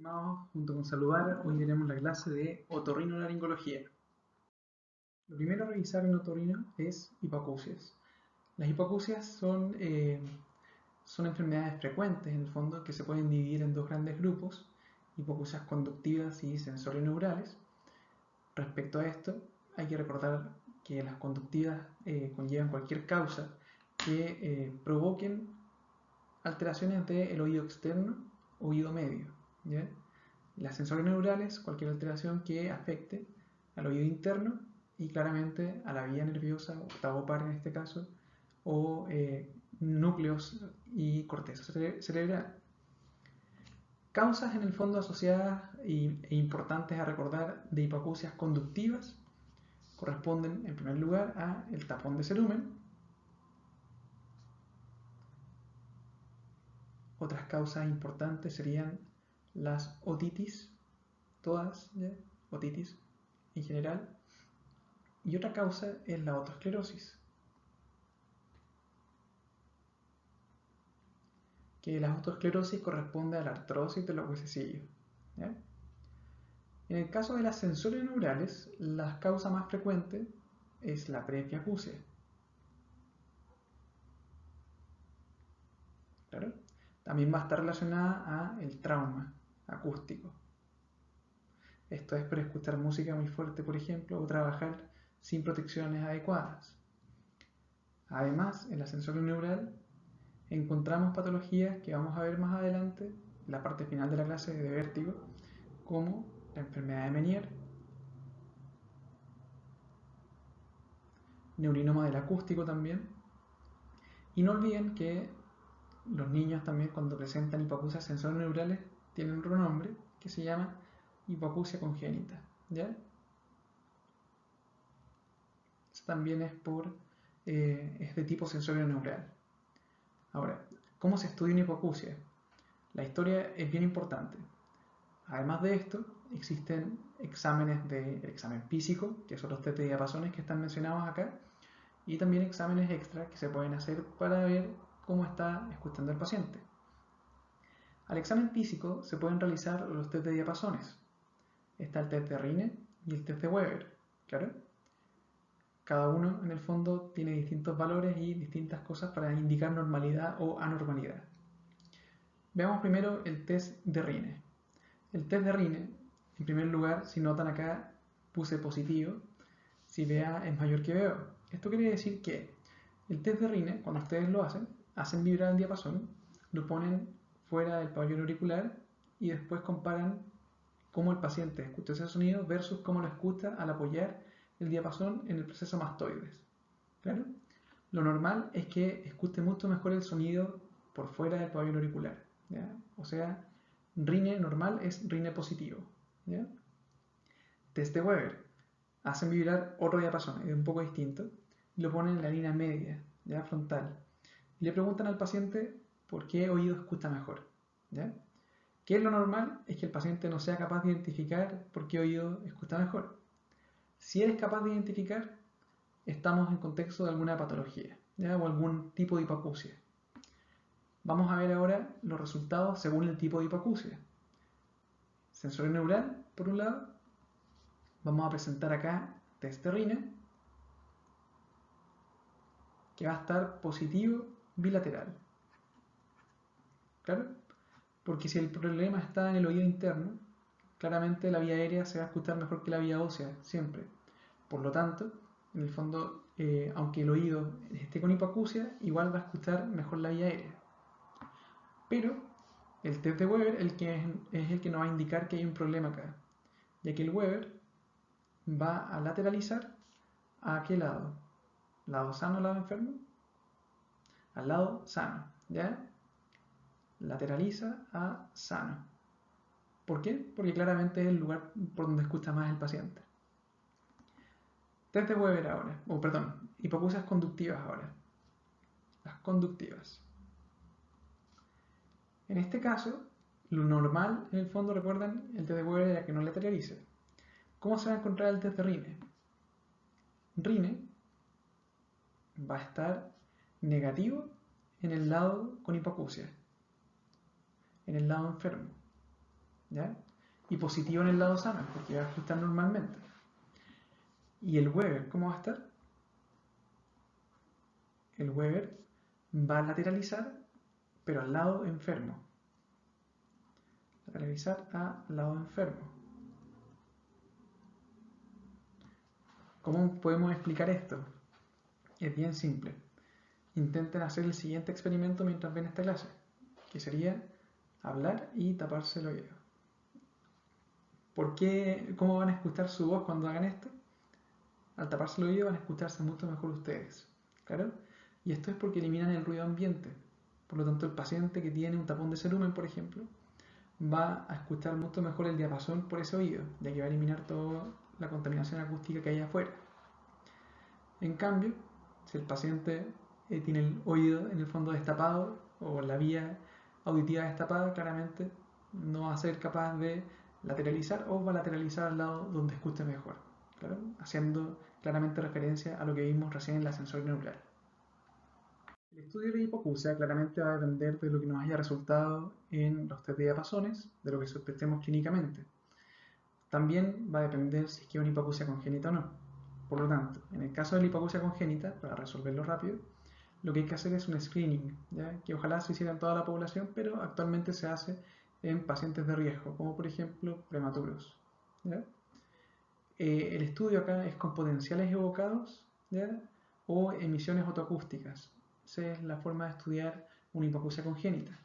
Estimados, junto con saludar, hoy veremos la clase de otorrinolaringología. Lo primero a revisar en otorrino es hipoacusias. Las hipoacusias son enfermedades frecuentes, en el fondo, que se pueden dividir en dos grandes grupos, hipoacusias conductivas y sensorioneurales. Respecto a esto, hay que recordar que las conductivas conllevan cualquier causa que provoquen alteraciones del oído externo o oído medio, ¿ya? Las sensorioneurales, cualquier alteración que afecte al oído interno y claramente a la vía nerviosa, octavo par en este caso, o núcleos y corteza cerebral. Causas en el fondo asociadas e importantes a recordar de hipoacusias conductivas corresponden en primer lugar a el tapón de cerumen. Otras causas importantes serían las otitis, todas, ¿ya? Otitis en general. Y otra causa es la otosclerosis, que la otosclerosis corresponde a la artrosis de los huesecillos, ¿ya? En el caso de las sensorioneurales, la causa más frecuente es la presbiacusia. ¿Claro? También va a estar relacionada a el trauma acústico. Esto es por escuchar música muy fuerte, por ejemplo, o trabajar sin protecciones adecuadas. Además, en la sensorio-neural encontramos patologías que vamos a ver más adelante, en la parte final de la clase de vértigo, como la enfermedad de Meniere, neurinoma del acústico también. Y no olviden que los niños también, cuando presentan hipoacusias sensorioneurales, tienen otro nombre que se llama hipoacusia congénita, ¿ya? Eso también es de tipo sensorio-neural. Ahora, ¿cómo se estudia una hipoacusia? La historia es bien importante. Además de esto, existen exámenes del examen físico, que son los test de diapasones que están mencionados acá, y también exámenes extra que se pueden hacer para ver cómo está escuchando el paciente. Al examen físico se pueden realizar los test de diapasones. Está el test de Rine y el test de Weber, ¿claro? Cada uno, en el fondo, tiene distintos valores y distintas cosas para indicar normalidad o anormalidad. Veamos primero el test de Rine. El test de Rine, en primer lugar, si notan acá, puse positivo, si BA es mayor que BO. Esto quiere decir que el test de Rine, cuando ustedes lo hacen vibrar el diapasón, lo ponen fuera del pabellón auricular y después comparan cómo el paciente escucha ese sonido versus cómo lo escucha al apoyar el diapasón en el proceso mastoides. ¿Claro? Lo normal es que escuche mucho mejor el sonido por fuera del pabellón auricular, ¿ya? O sea, Rine normal es Rine positivo, ¿ya? Test de Weber. Hacen vibrar otro diapasón, es un poco distinto, y lo ponen en la línea media, ¿ya? Frontal. Y le preguntan al paciente por qué oído escucha mejor, ¿ya? ¿Qué es lo normal? Es que el paciente no sea capaz de identificar por qué oído escucha mejor. Si eres capaz de identificar, estamos en contexto de alguna patología, ¿ya? O algún tipo de hipoacusia. Vamos a ver ahora los resultados según el tipo de hipoacusia. Sensorio-neural, por un lado. Vamos a presentar acá test de Rine, que va a estar positivo bilateral. ¿Claro? Porque si el problema está en el oído interno, claramente la vía aérea se va a escuchar mejor que la vía ósea, siempre. Por lo tanto, en el fondo, aunque el oído esté con hipoacusia, igual va a escuchar mejor la vía aérea. Pero el test de Weber es el que nos va a indicar que hay un problema acá, ya que el Weber va a lateralizar ¿a qué lado? ¿Lado sano, lado enfermo? Al lado sano, ¿ya? Lateraliza a sano. ¿Por qué? Porque claramente es el lugar por donde escucha más el paciente. Test de Weber ahora, hipoacusias conductivas ahora. Las conductivas. En este caso, lo normal, en el fondo, recuerdan, el test de Weber era que no lateralice. ¿Cómo se va a encontrar el test de Rine? Rine va a estar negativo en el lado con hipoacusia, en el lado enfermo, ¿ya? Y positivo en el lado sano, porque va a ajustar normalmente. ¿Y el Weber cómo va a estar? El Weber va a lateralizar, pero al lado enfermo. Lateralizar al lado enfermo. ¿Cómo podemos explicar esto? Es bien simple. Intenten hacer el siguiente experimento mientras ven esta clase, que sería hablar y taparse el oído. ¿Por qué? ¿Cómo van a escuchar su voz cuando hagan esto? Al taparse el oído van a escucharse mucho mejor ustedes, ¿claro? Y esto es porque eliminan el ruido ambiente. Por lo tanto, el paciente que tiene un tapón de cerumen, por ejemplo, va a escuchar mucho mejor el diapasón por ese oído, ya que va a eliminar toda la contaminación acústica que hay afuera. En cambio, si el paciente tiene el oído en el fondo destapado o la vía auditiva destapada, claramente no va a ser capaz de lateralizar o va a lateralizar al lado donde escuche mejor, ¿claro? Haciendo claramente referencia a lo que vimos recién en la sensorioneural. El estudio de hipoacusia claramente va a depender de lo que nos haya resultado en los test de diapasones, de lo que sospechemos clínicamente. También va a depender si es que es una hipoacusia congénita o no. Por lo tanto, en el caso de la hipoacusia congénita, para resolverlo rápido, lo que hay que hacer es un screening, ¿ya? Que ojalá se hiciera en toda la población, pero actualmente se hace en pacientes de riesgo, como por ejemplo prematuros, ¿ya? El estudio acá es con potenciales evocados, ¿ya? O emisiones otoacústicas. Esa es la forma de estudiar una hipoacusia congénita.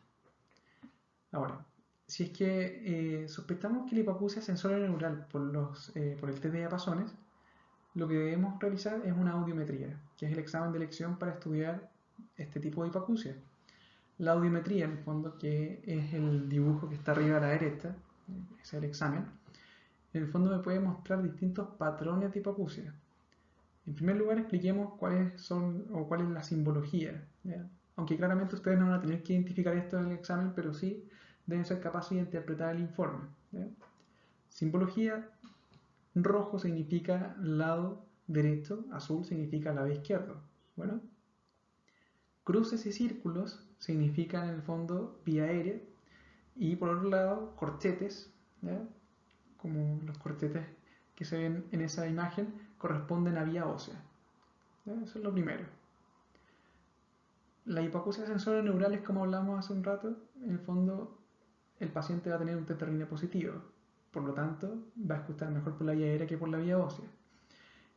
Ahora, si es que sospechamos que la hipoacusia sensorio-neural por el test de diapasones, lo que debemos realizar es una audiometría, que es el examen de elección para estudiar este tipo de hipoacusia. La audiometría, en el fondo, que es el dibujo que está arriba a la derecha, ese es el examen, en el fondo me puede mostrar distintos patrones de hipoacusia. En primer lugar, expliquemos cuáles son o cuál es la simbología, ¿ya? Aunque claramente ustedes no van a tener que identificar esto en el examen, pero sí deben ser capaces de interpretar el informe, ¿ya? Simbología: rojo significa lado derecho, azul significa lado izquierdo. Bueno, cruces y círculos significan en el fondo vía aérea, y por otro lado corchetes, ¿ya? Como los corchetes que se ven en esa imagen corresponden a vía ósea, ¿ya? Eso es lo primero. La hipoacusia sensorio-neural es como hablamos hace un rato. En el fondo el paciente va a tener un TTRN positivo, por lo tanto va a escuchar mejor por la vía aérea que por la vía ósea,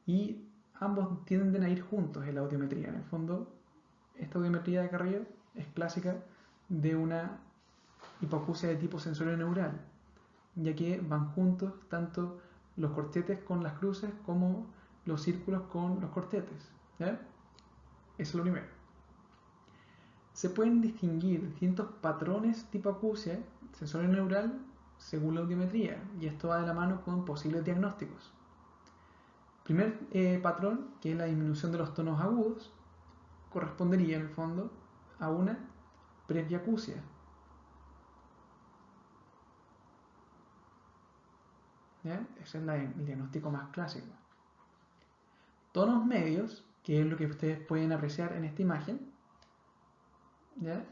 y ambos tienden a ir juntos en la audiometría. En el fondo, esta audiometría de acá arriba es clásica de una hipoacusia de tipo sensorio-neural, ya que van juntos tanto los corchetes con las cruces como los círculos con los corchetes, ¿ya? Eso es lo primero. Se pueden distinguir distintos patrones de hipoacusia sensorio-neural según la audiometría, y esto va de la mano con posibles diagnósticos. Primer patrón, que es la disminución de los tonos agudos, correspondería en el fondo a una presbiacusia. ¿Ya? Ese es el diagnóstico más clásico. Tonos medios, que es lo que ustedes pueden apreciar en esta imagen, ¿ya?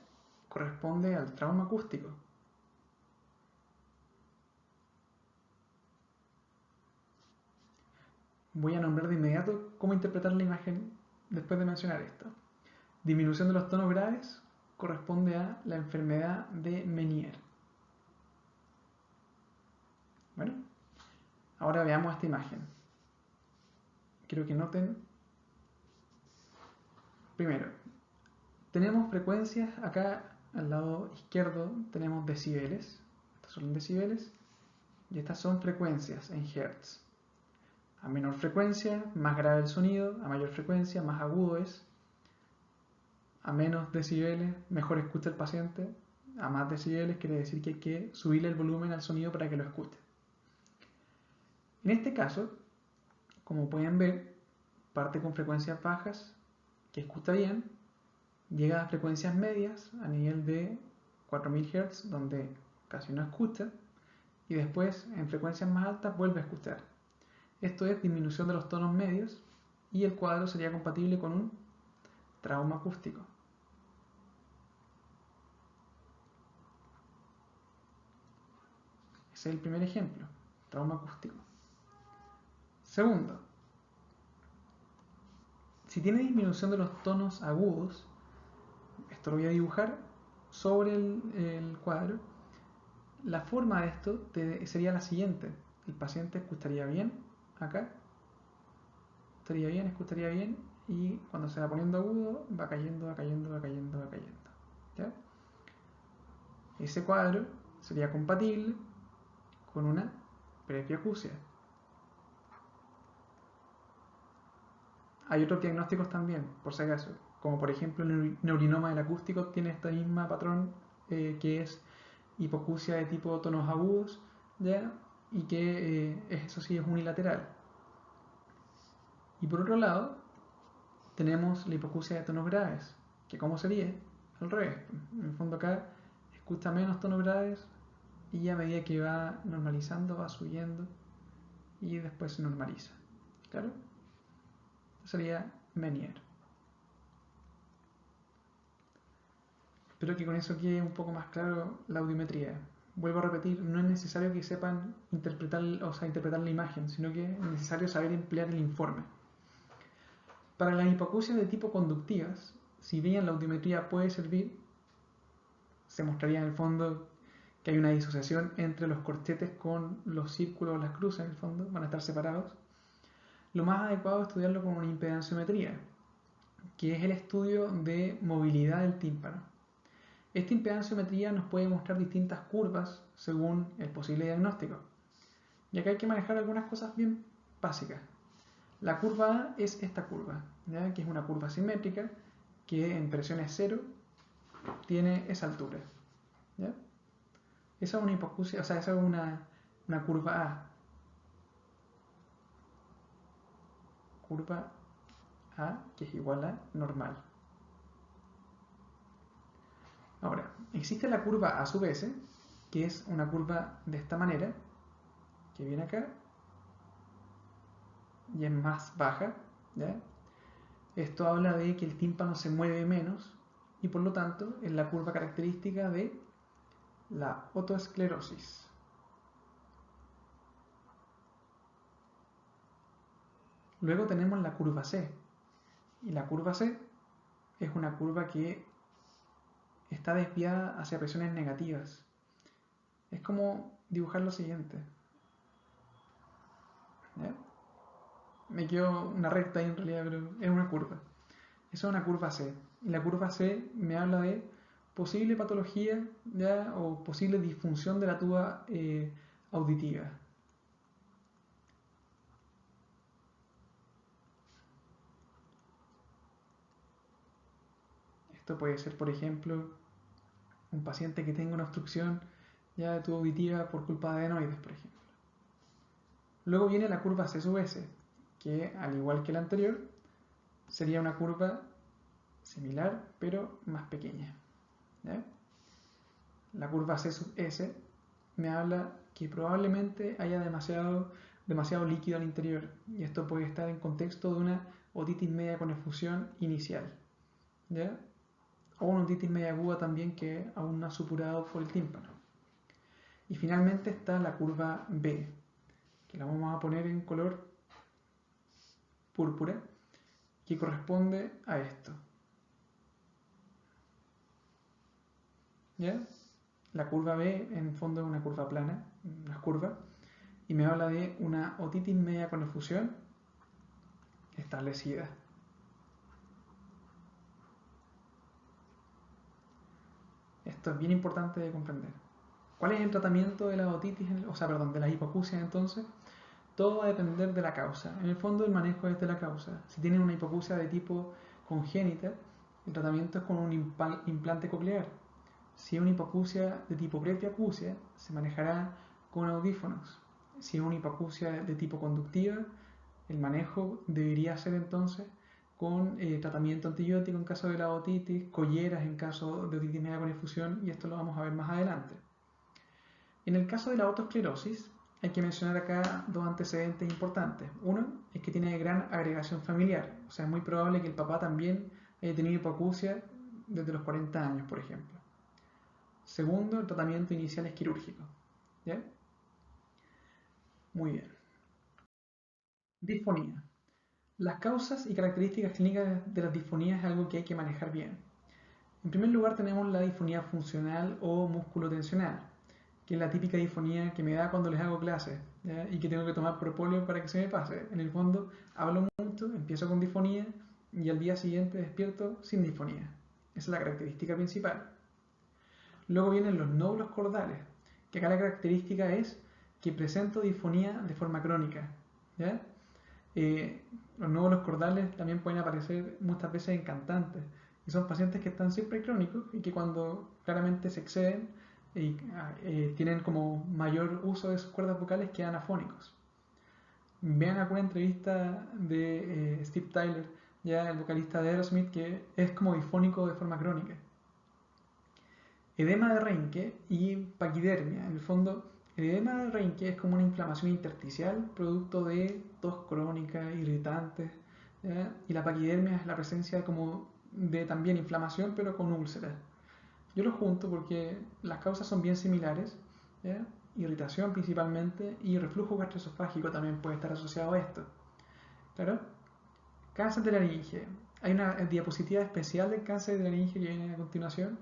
Corresponde al trauma acústico. Voy a nombrar de inmediato cómo interpretar la imagen después de mencionar esto. Disminución de los tonos graves corresponde a la enfermedad de Menier. Bueno, ahora veamos esta imagen. Quiero que noten, primero, tenemos frecuencias acá al lado izquierdo, tenemos decibeles. Estos son decibeles y estas son frecuencias en hertz. A menor frecuencia, más grave el sonido; a mayor frecuencia, más agudo es; a menos decibeles, mejor escucha el paciente; a más decibeles quiere decir que hay que subirle el volumen al sonido para que lo escuche. En este caso, como pueden ver, parte con frecuencias bajas, que escucha bien, llega a frecuencias medias a nivel de 4000 Hz, donde casi no escucha, y después en frecuencias más altas vuelve a escuchar. Esto es disminución de los tonos medios, y el cuadro sería compatible con un trauma acústico. Ese es el primer ejemplo, trauma acústico. Segundo, si tiene disminución de los tonos agudos, esto lo voy a dibujar sobre el cuadro. La forma de esto sería la siguiente. El paciente escucharía bien acá, escucharía bien, y cuando se va poniendo agudo va cayendo, va cayendo, va cayendo, va cayendo. ¿Ya? Ese cuadro sería compatible con una presbiacusia. Hay otros diagnósticos también, por si acaso, como por ejemplo el neurinoma del acústico tiene este mismo patrón que es hipoacusia de tipo tonos agudos, ¿ya? Y que eso sí es unilateral. Y por otro lado, tenemos la hipoacusia de tonos graves, que ¿cómo sería? Al revés. En el fondo acá escucha menos tonos graves y a medida que va normalizando va subiendo y después se normaliza. ¿Claro? Sería Menier. Espero que con eso quede un poco más claro la audiometría. Vuelvo a repetir, no es necesario que sepan interpretar la imagen, sino que es necesario saber emplear el informe. Para las hipoacusias de tipo conductivas, si bien la audiometría puede servir, se mostraría en el fondo que hay una disociación entre los corchetes con los círculos, las cruces en el fondo, van a estar separados. Lo más adecuado es estudiarlo con una impedanciometría, que es el estudio de movilidad del tímpano. Esta impedanciometría nos puede mostrar distintas curvas según el posible diagnóstico. Y acá hay que manejar algunas cosas bien básicas. La curva A es esta curva, ¿ya? Que es una curva simétrica que en presiones 0 tiene esa altura. ¿Ya? Esa es una hipoacusia, esa es una curva A. Curva A que es igual a normal. Ahora, existe la curva A sub S, que es una curva de esta manera, que viene acá y es más baja, ¿ya? Esto habla de que el tímpano se mueve menos y por lo tanto es la curva característica de la otoesclerosis. Luego tenemos la curva C, y la curva C es una curva que está desviada hacia presiones negativas. Es como dibujar lo siguiente. ¿Ya? Me quedó una recta ahí en realidad, pero es una curva. Esa es una curva C. Y la curva C me habla de posible patología, ¿ya? O posible disfunción de la tuba auditiva. Esto puede ser, por ejemplo, un paciente que tenga una obstrucción ya de tuba auditiva por culpa de adenoides, por ejemplo. Luego viene la curva C sub S, que al igual que la anterior, sería una curva similar, pero más pequeña. ¿Ya? La curva C sub S me habla que probablemente haya demasiado líquido al interior, y esto puede estar en contexto de una otitis media con efusión inicial, ¿ya? O una otitis media aguda también que aún no ha supurado por el tímpano. Y finalmente está la curva B, que la vamos a poner en color púrpura, que corresponde a esto. ¿Ya? La curva B en el fondo es una curva plana, una curva, y me habla de una otitis media con efusión establecida. Esto es bien importante de comprender. ¿Cuál es el tratamiento de la otitis, de la hipoacusia entonces? Todo va a depender de la causa. En el fondo el manejo es de la causa. Si tienen una hipoacusia de tipo congénita, el tratamiento es con un implante coclear. Si es una hipoacusia de tipo presbiacusia, se manejará con audífonos. Si es una hipoacusia de tipo conductiva, el manejo debería ser entonces con tratamiento antibiótico en caso de la otitis, colleras en caso de otitis media con efusión, y esto lo vamos a ver más adelante. En el caso de la otoesclerosis, hay que mencionar acá dos antecedentes importantes. Uno es que tiene gran agregación familiar, o sea, es muy probable que el papá también haya tenido hipoacusia desde los 40 años, por ejemplo. Segundo, el tratamiento inicial es quirúrgico. ¿Ya? Muy bien. Disfonía. Las causas y características clínicas de las disfonías es algo que hay que manejar bien. En primer lugar tenemos la disfonía funcional o musculotensional, que es la típica disfonía que me da cuando les hago clases, ¿ya? Y que tengo que tomar propóleo para que se me pase. En el fondo hablo mucho, empiezo con disfonía y al día siguiente despierto sin disfonía. Esa es la característica principal. Luego vienen los nódulos cordales, que acá la característica es que presento disfonía de forma crónica, ¿ya? Los nódulos cordales también pueden aparecer muchas veces en cantantes y son pacientes que están siempre crónicos y que cuando claramente se exceden y tienen como mayor uso de sus cuerdas vocales quedan afónicos. Vean alguna entrevista de Steve Tyler, ya el vocalista de Aerosmith, que es como difónico de forma crónica. Edema de Reinke y paquidermia. En el fondo, el edema de Reinke es como una inflamación intersticial producto de tos crónica, irritantes, ¿ya? Y la paquidermia es la presencia como de también inflamación pero con úlceras. Yo los junto porque las causas son bien similares, ¿ya? Irritación principalmente y reflujo gastroesofágico también puede estar asociado a esto. ¿Claro? Cáncer de laringe. Hay una diapositiva especial del cáncer de laringe que viene a continuación.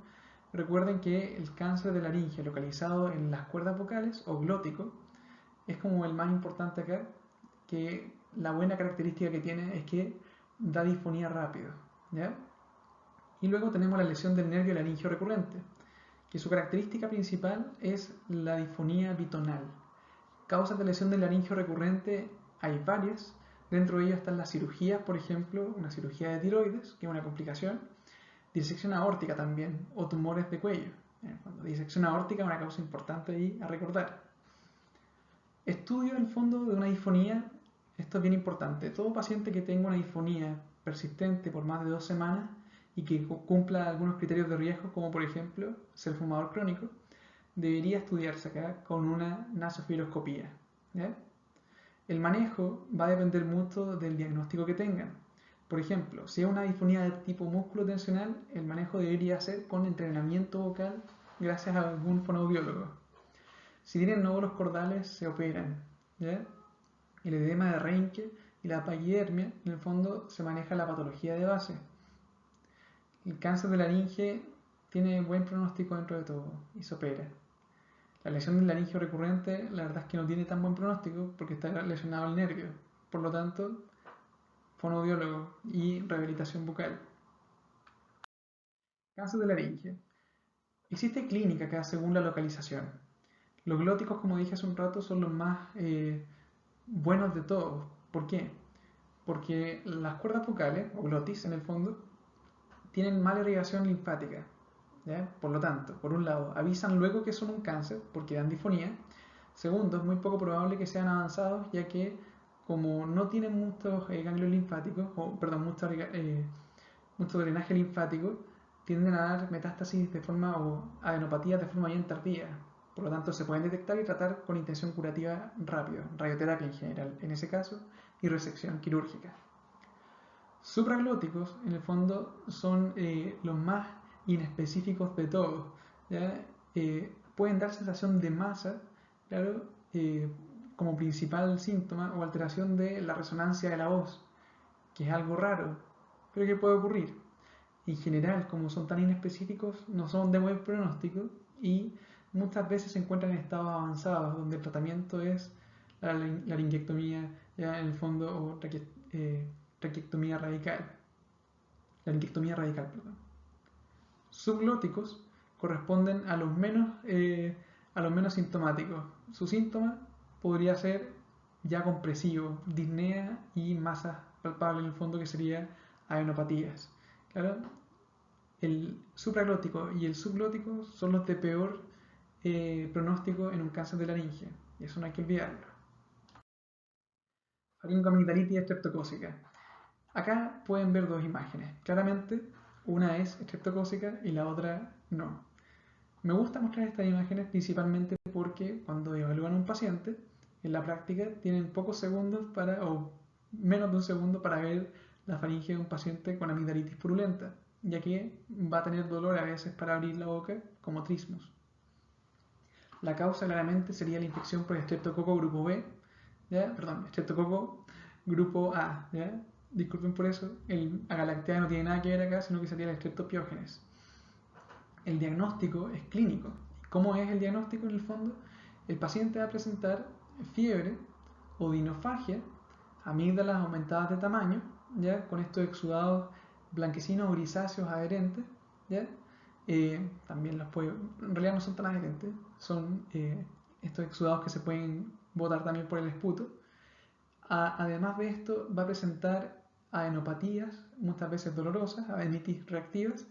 Recuerden que el cáncer de laringe localizado en las cuerdas vocales o glótico es como el más importante acá, que la buena característica que tiene es que da disfonía rápido, ¿ya? Y luego tenemos la lesión del nervio laringeo recurrente, que su característica principal es la disfonía bitonal. Causas de lesión del laringeo recurrente hay varias. Dentro de ellas están las cirugías, por ejemplo, una cirugía de tiroides, que es una complicación, disección aórtica también, o tumores de cuello. Cuando disección aórtica es una causa importante ahí a recordar. Estudio en el fondo de una disfonía, esto es bien importante. Todo paciente que tenga una disfonía persistente por más de 2 semanas y que cumpla algunos criterios de riesgo, como por ejemplo ser fumador crónico, debería estudiarse acá con una nasofiloscopía, ¿ya? El manejo va a depender mucho del diagnóstico que tengan. Por ejemplo, si es una disfonía de tipo músculo-tensional, el manejo debería ser con entrenamiento vocal gracias a algún fonoaudiólogo. Si tienen nódulos cordales, se operan, ¿ya? El edema de Reinke y la paquidermia, en el fondo, se maneja la patología de base. El cáncer de laringe tiene buen pronóstico dentro de todo y se opera. La lesión del laringio recurrente, la verdad es que no tiene tan buen pronóstico porque está lesionado el nervio. Por lo tanto, fonoaudiólogo y rehabilitación bucal. Cáncer de laringe. Existe clínica acá según la localización. Los glóticos, como dije hace un rato, son los más buenos de todos. ¿Por qué? Porque las cuerdas vocales, o glotis en el fondo, tienen mala irrigación linfática. ¿Ya? Por lo tanto, por un lado, avisan luego que son un cáncer porque dan disfonía. Segundo, es muy poco probable que sean avanzados, ya que como no tienen muchos ganglios linfáticos, o perdón, mucho drenaje linfático, tienden a dar metástasis de forma o adenopatías de forma bien tardía. Por lo tanto, se pueden detectar y tratar con intención curativa rápida, radioterapia en general, en ese caso, y resección quirúrgica. Supraglóticos, en el fondo, son los más inespecíficos de todos. Pueden dar sensación de masa, claro, como principal síntoma o alteración de la resonancia de la voz, que es algo raro, pero que puede ocurrir. En general, como son tan inespecíficos, no son de buen pronóstico y muchas veces se encuentran en estados avanzados, donde el tratamiento es la laringectomía, ya en el fondo, o traqueectomía radical. Laringectomía radical, perdón. Subglóticos corresponden a los menos sintomáticos. Su síntoma podría ser ya compresivo, disnea y masa palpable en el fondo, que sería adenopatías. Claro, el supraglótico y el subglótico son los de peor pronóstico en un cáncer de laringe, y eso no hay que olvidarlo. Faringoamigdalitis estreptocócica. Acá pueden ver dos imágenes. Claramente, una es estreptocócica y la otra no. Me gusta mostrar estas imágenes principalmente porque cuando evalúan a un paciente, en la práctica tienen pocos segundos o menos de un segundo para ver la faringe de un paciente con amigdalitis purulenta, ya que va a tener dolor a veces para abrir la boca, como trismus. La causa claramente sería la infección por estreptococo grupo B, ¿ya? Perdón, estreptococo grupo A, ¿ya? Disculpen por eso, el agalactiae no tiene nada que ver acá, sino que sería el Streptopiógenes. El diagnóstico es clínico. ¿Cómo es el diagnóstico en el fondo? El paciente va a presentar fiebre, odinofagia, amígdalas aumentadas de tamaño, ¿ya? Con estos exudados blanquecinos o grisáceos adherentes, ¿ya? También los puede, en realidad no son tan adherentes, son estos exudados que se pueden botar también por el esputo. Además de esto, va a presentar adenopatías, muchas veces dolorosas, adenitis reactivas,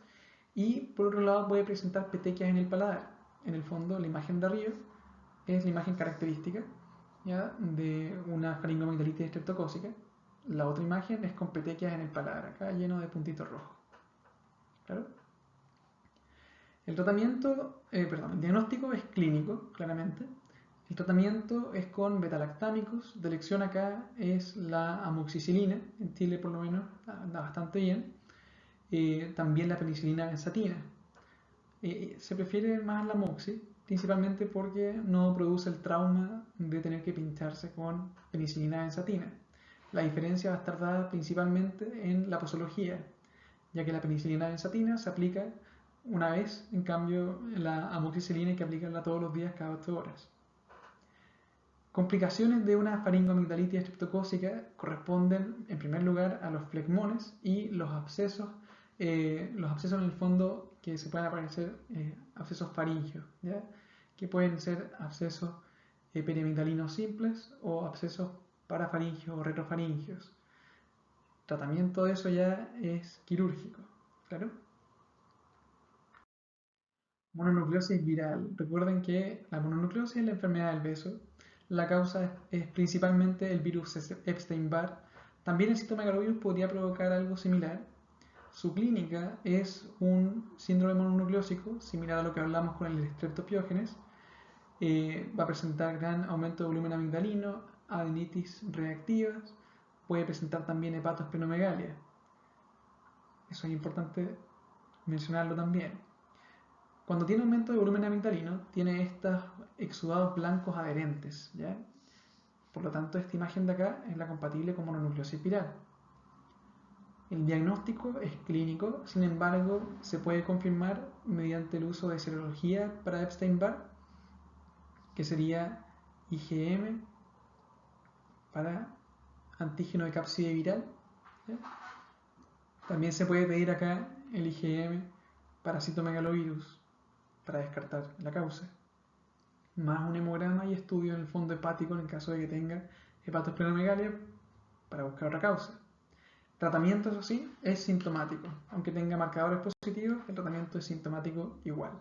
y por otro lado puede presentar petequias en el paladar. En el fondo, la imagen de arriba es la imagen característica, ¿ya? De una faringomigdalitis estreptocócica. La otra imagen es con petequias en el paladar, acá lleno de puntitos rojos. ¿Claro? El diagnóstico es clínico, claramente. El tratamiento es con betalactámicos. De elección acá es la amoxicilina, en Chile por lo menos anda bastante bien. También la penicilina benzatina. Se prefiere más la amoxi, principalmente porque no produce el trauma de tener que pincharse con penicilina benzatina. La diferencia va a estar dada principalmente en la posología, ya que la penicilina benzatina se aplica una vez, en cambio la amoxicilina hay que aplicarla todos los días cada 8 horas. Complicaciones de una faringomigdalitis estreptocócica corresponden en primer lugar a los flegmones y los abscesos en el fondo que se pueden aparecer abscesos faringios, ¿ya? Que pueden ser abscesos periamigdalinos simples o abscesos parafaringios o retrofaringios. Tratamiento de eso ya es quirúrgico, ¿claro? Mononucleosis viral. Recuerden que la mononucleosis es la enfermedad del beso. La causa es principalmente el virus Epstein-Barr. También el citomegalovirus podría provocar algo similar. Su clínica es un síndrome mononucleósico, similar a lo que hablamos con el Streptopiógenes. Va a presentar gran aumento de volumen amigdalino, adenitis reactivas, puede presentar también hepatosplenomegalia. Eso es importante mencionarlo también. Cuando tiene aumento de volumen amigdalino, tiene estos exudados blancos adherentes, ¿ya? Por lo tanto, esta imagen de acá es la compatible con mononucleosis viral. El diagnóstico es clínico, sin embargo, se puede confirmar mediante el uso de serología para Epstein-Barr, que sería IgM para antígeno de cápside viral, ¿ya? También se puede pedir acá el IgM para citomegalovirus, para descartar la causa, más un hemograma y estudio en el fondo hepático en el caso de que tenga hepatosplenomegalia para buscar otra causa. Tratamiento, eso sí, es sintomático. Aunque tenga marcadores positivos, el tratamiento es sintomático igual.